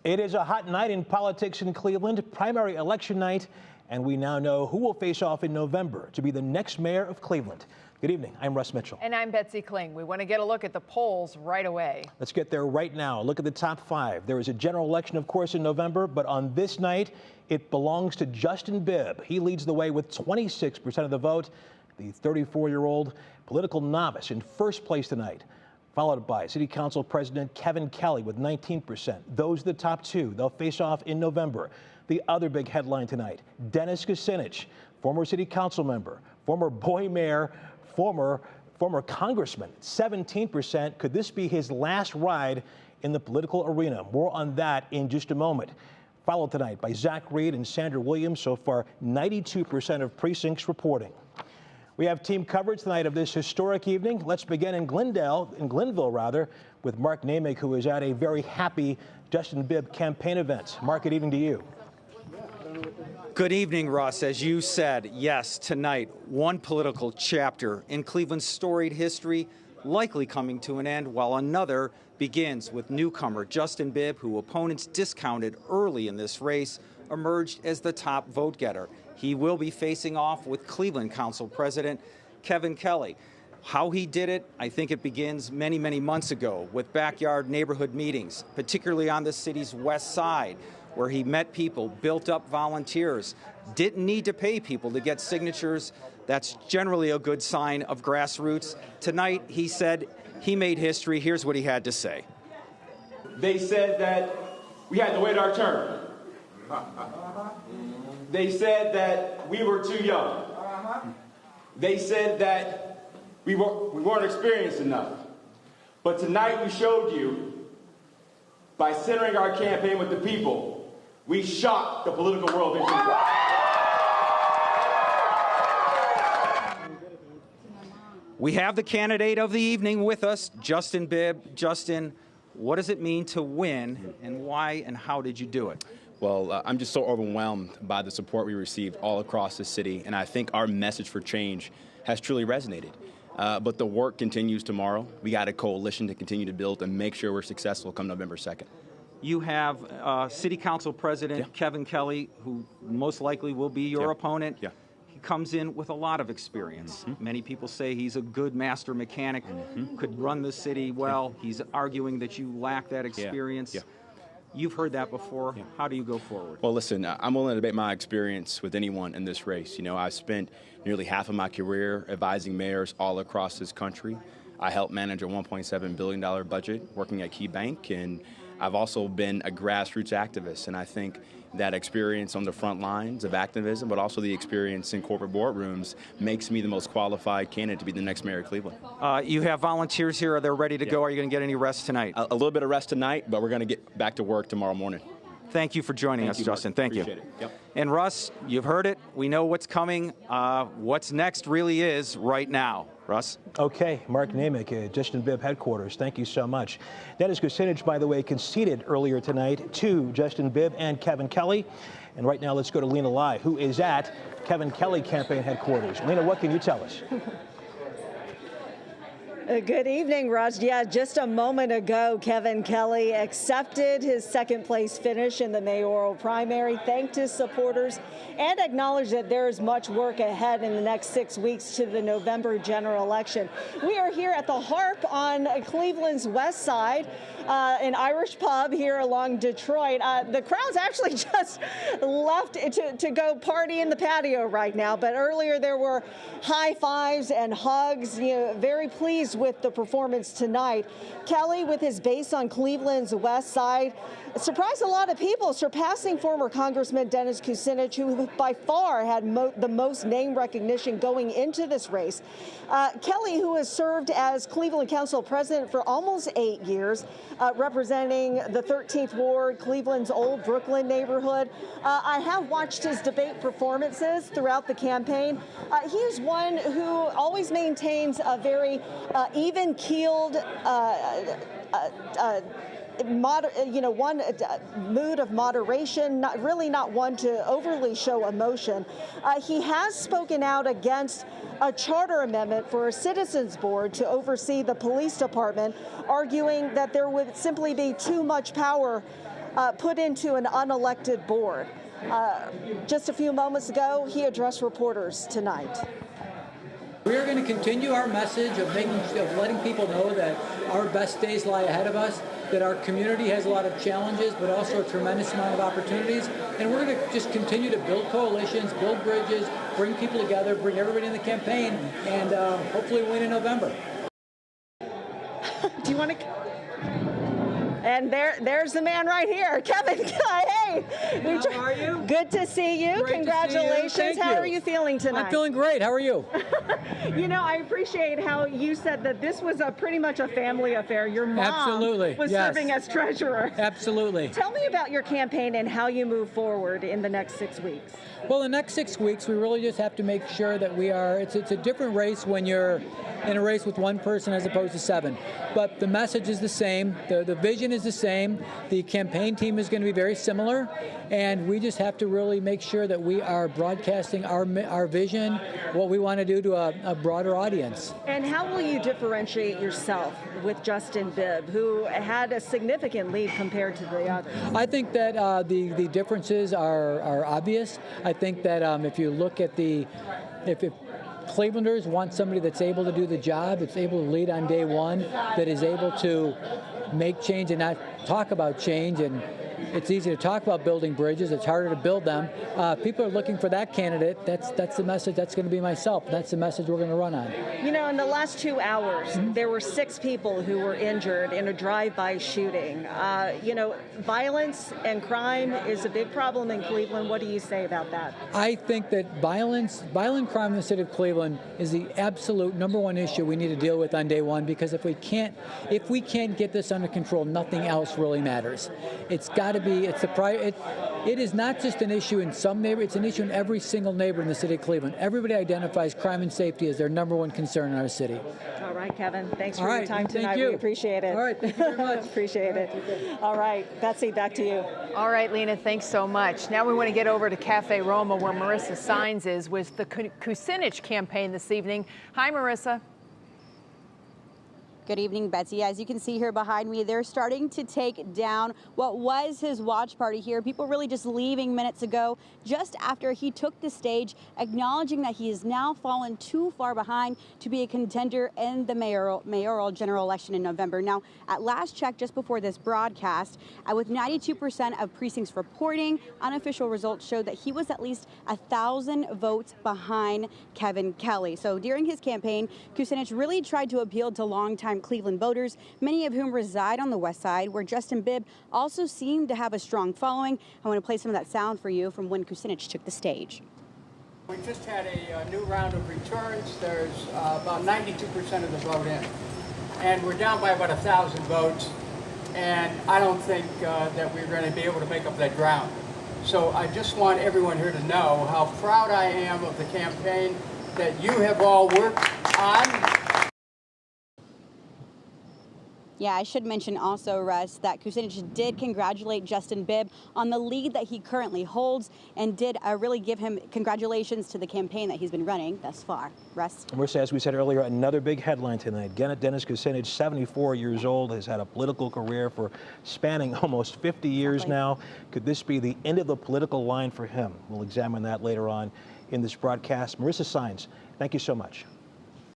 It is a hot night in politics in Cleveland, primary election night, and we now know who will face off in November to be the next mayor of Cleveland. Good evening. I'm Russ Mitchell. And I'm Betsy Kling. We want to get a look at the polls right away. Let's get there right now. Look at the top five. There is a general election, of course, in November, but on this night, it belongs to Justin Bibb. He leads the way with 26% of the vote. The 34-year-old political novice in first place tonight, followed by City Council President Kevin Kelley with 19%. Those are the top two. They'll face off in November. The other big headline tonight, Dennis Kucinich, former city council member, former boy mayor, former congressman, 17%. Could this be his last ride in the political arena? More on that in just a moment. Followed tonight by Zach Reed and Sandra Williams. So far, 92% of precincts reporting. We have team coverage tonight of this historic evening. Let's begin in Glenville, with Mark Namick, who is at a very happy Justin Bibb campaign event. Mark, good evening to you. Good evening, Russ. As you said, yes, tonight, one political chapter in Cleveland's storied history likely coming to an end, while another begins with newcomer Justin Bibb, who opponents discounted early in this race, emerged as the top vote getter. He will be facing off with Cleveland Council President Kevin Kelley. How he did it, I think it begins many, many months ago with backyard neighborhood meetings, particularly on the city's west side, where he met people, built up volunteers, didn't need to pay people to get signatures. That's generally a good sign of grassroots. Tonight, he said he made history. Here's what he had to say. They said that we had to wait our turn. They said that we were too young. They said that we weren't experienced enough. But tonight we showed you, by centering our campaign with the people, we shocked the political world into pride. We have the candidate of the evening with us, Justin Bibb. Justin, what does it mean to win, and why and how did you do it? Well, I'm just so overwhelmed by the support we received all across the city, and I think our message for change has truly resonated. But the work continues tomorrow. We got a coalition to continue to build and make sure we're successful come November 2nd. You have City Council President Kevin Kelley, who most likely will be your opponent. Yeah. He comes in with a lot of experience. Many people say he's a good master mechanic, could run the city well. He's arguing that you lack that experience. Yeah. You've heard that before. How do you go forward? Well, listen, I'm willing to debate my experience with anyone in this race. You know, I've spent nearly half of my career advising mayors all across this country. I helped manage a $1.7 billion budget working at Key Bank, and I've also been a grassroots activist, and I think that experience on the front lines of activism, but also the experience in corporate boardrooms, makes me the most qualified candidate to be the next mayor of Cleveland. You have volunteers here. Are they ready to go? Are you going to get any rest tonight? A little bit of rest tonight, but we're going to get back to work tomorrow morning. Thank you for joining us, Justin. Thank you. Appreciate it. Yep. And Russ, you've heard it. We know what's coming. What's next really is right now. Russ? Okay, Mark Namick, Justin Bibb headquarters. Thank you so much. Dennis Kucinich, by the way, conceded earlier tonight to Justin Bibb and Kevin Kelley. And right now, let's go to Lynna Lai, who is at Kevin Kelley campaign headquarters. Lynna, what can you tell us? Good evening, Russ. Yeah, just a moment ago, Kevin Kelley accepted his second-place finish in the mayoral primary, thanked his supporters, and acknowledged that there is much work ahead in the next 6 weeks to the November general election. We are here at the Harp on Cleveland's west side, an Irish pub here along Detroit. The crowd's actually just left to go party in the patio right now, but earlier there were high fives and hugs. You know, very pleased with the performance tonight. Kelley, with his base on Cleveland's west side, surprised a lot of people, surpassing former Congressman Dennis Kucinich, who by far had the most name recognition going into this race. Kelley, who has served as Cleveland Council President for almost 8 years, representing the 13th Ward, Cleveland's old Brooklyn neighborhood. I have watched his debate performances throughout the campaign. He is one who always maintains a very even-keeled mood of moderation, not one to overly show emotion. He has spoken out against a charter amendment for a citizens board to oversee the police department, arguing that there would simply be too much power put into an unelected board. Just a few moments ago, he addressed reporters tonight. We are going to continue our message of letting people know that our best days lie ahead of us, that our community has a lot of challenges, but also a tremendous amount of opportunities. And we're going to just continue to build coalitions, build bridges, bring people together, bring everybody in the campaign, and hopefully win in November. Do you want to? And there's the man right here, Kevin Kelley. Hey, how are you? Good to see you. Great Congratulations. To see you. Thank How you. are you feeling tonight? I'm feeling great. How are you? You know, I appreciate how you said that this was pretty much a family affair. Your mom Absolutely. was Yes. serving as treasurer. Absolutely. Tell me about your campaign and how you move forward in the next 6 weeks. Well, the next 6 weeks, we really just have to make sure that it's a different race when you're in a race with one person as opposed to 7. But the message is the same, the vision is the same, the campaign team is going to be very similar, and we just have to really make sure that we are broadcasting our vision, what we want to do to a broader audience. And how will you differentiate yourself with Justin Bibb, who had a significant lead compared to the others? I think that the differences are obvious. I think that if you look at if Clevelanders want somebody that's able to do the job, that's able to lead on day one, that is able to make change and not talk about change. And it's easy to talk about building bridges. It's harder to build them. People are looking for that candidate. That's the message. That's going to be myself. That's the message we're going to run on. You know, in the last 2 hours, there were 6 people who were injured in a drive-by shooting. You know, violence and crime is a big problem in Cleveland. What do you say about that? I think that violent crime in the city of Cleveland is the absolute #1 issue we need to deal with on day one, because if we can't get this under control, nothing else really matters. It's got to be, it is not just an issue in some neighborhoods, it's an issue in every single neighborhood in the city of Cleveland. Everybody identifies crime and safety as their #1 concern in our city. All right, Kevin. Thanks for All your right, time thank tonight. you. We appreciate it. All right, thank you very much. Appreciate it. All right, Betsy, back to you. All right, Lynna, thanks so much. Now we want to get over to Cafe Roma, where Marissa Saenz is with the Kucinich campaign this evening. Hi, Marissa. Good evening, Betsy. As you can see here behind me, they're starting to take down what was his watch party here. People really just leaving minutes ago, just after he took the stage, acknowledging that he has now fallen too far behind to be a contender in the mayoral general election in November. Now, at last check, just before this broadcast, with 92% of precincts reporting, unofficial results showed that he was at least 1,000 votes behind Kevin Kelley. So during his campaign, Kucinich really tried to appeal to longtime Cleveland voters, many of whom reside on the west side, where Justin Bibb also seemed to have a strong following. I want to play some of that sound for you from when Kucinich took the stage. We just had a new round of returns. There's about 92% of the vote in. And we're down by about 1,000 votes. And I don't think that we're going to be able to make up that ground. So I just want everyone here to know how proud I am of the campaign that you have all worked on. Yeah, I should mention also, Russ, that Kucinich did congratulate Justin Bibb on the lead that he currently holds, and did really give him congratulations to the campaign that he's been running thus far. Russ? Marissa, as we said earlier, another big headline tonight. Dennis Kucinich, 74 years old, has had a political career for spanning almost 50 years now. Could this be the end of the political line for him? We'll examine that later on in this broadcast. Marissa Saenz, thank you so much.